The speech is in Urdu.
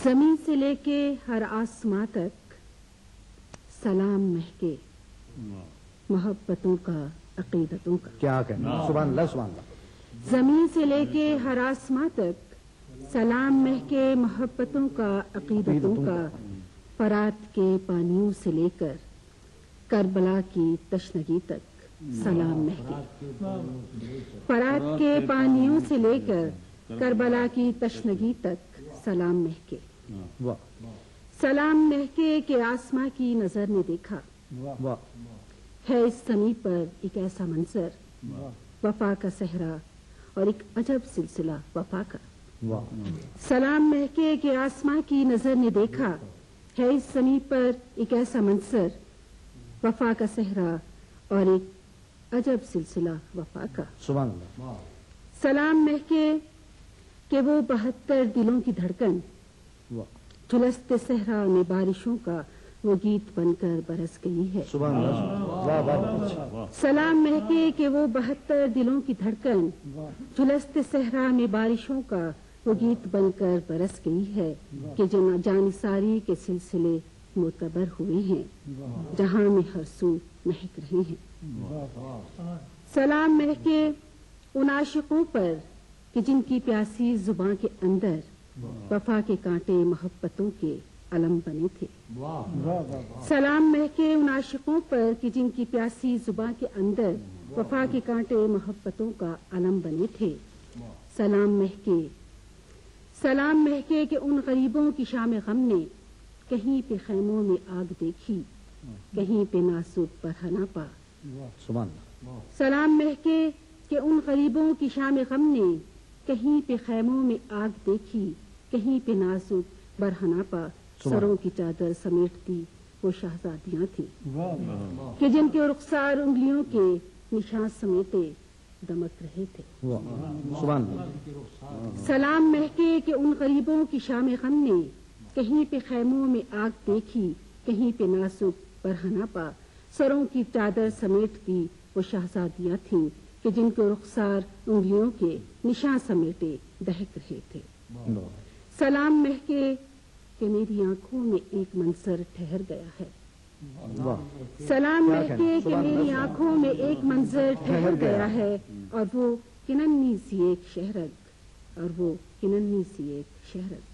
زمین سے لے کے ہر آسماں تک سلام مہکے محبتوں کا عقیدتوں کا. کیا کہنا، سبحان اللہ سبحان اللہ. زمین سے لے کے ہر آسماں تک سلام مہکے محبتوں کا عقیدتوں کا. فرات کے پانیوں سے لے کر کربلا کی تشنگی تک سلام مہکے. فرات کے پانیوں سے لے کر کربلا کی تشنگی تک سلام مہکے. سلام مہکے کہ آسماں کی نظر نے دیکھا ہے اس زمیں پر ایک ایسا منظر، وفا کا صحرا اور ایک عجب سلسلہ وفا کا. سلام مہکے کہ آسماں کی نظر نے دیکھا ہے اس زمیں پر ایک ایسا منظر، وفا کا صحرا اور ایک عجب سلسلہ وفا کا. سبحان اللہ. سلام مہکے کہ وہ 72 دلوں کی دھڑکن جھلستے صحرا میں بارشوں کا وہ گیت بن کر برس گئی ہے. سبحان اللہ. سلام مہکے کہ وہ 72 دلوں کی دھڑکن جھلستے صحرا میں بارشوں کا وہ گیت بن کر برس گئی ہے کہ جانثاری کے سلسلے معتبر ہوئے ہیں، جہاں میں ہر سو مہک رہے ہیں. سلام مہکے ان عاشقوں پر کہ جن کی پیاسی زباں کے اندر وفا کے کانٹے محبتوں کے علم بنے تھے. سلام مہکے ان عاشقوں پر کہ جن کی پیاسی زباں کے اندر وفا کے کانٹے محبتوں کا علم بنے تھے. سلام مہکے کہ ان غریبوں کی شام غم نے کہیں پہ خیموں میں آگ دیکھی، کہیں پہ ناسک برہنہ پا. سلام مہکے کہ ان غریبوں کی شام غم نے کہیں پہ خیموں میں آگ دیکھی، کہیں پہ نازک برہنہ پا. سروں کی چادر سمیٹتی وہ شہزادیاں تھیں کہ جن کے رخسار انگلیوں کے نشان سمیٹے دمک رہے تھے. سلام مہکے کہ ان غریبوں کی شام غم نے کہیں پہ خیموں میں آگ دیکھی، کہیں پہ نازک برہنہ پا. سروں کی چادر سمیٹتی وہ شہزادیاں تھیں کہ جن کے رخسار انگلیوں کے نشان سمیٹے دہک رہے تھے. سلام مہکے کہ میری آنکھوں میں ایک منظر ٹھہر گیا ہے. سلام مہکے کہ میری آنکھوں میں ایک منظر ٹھہر گیا ہے، اور وہ کننی سی ایک شہرگ، اور وہ کننی سی ایک شہرگ.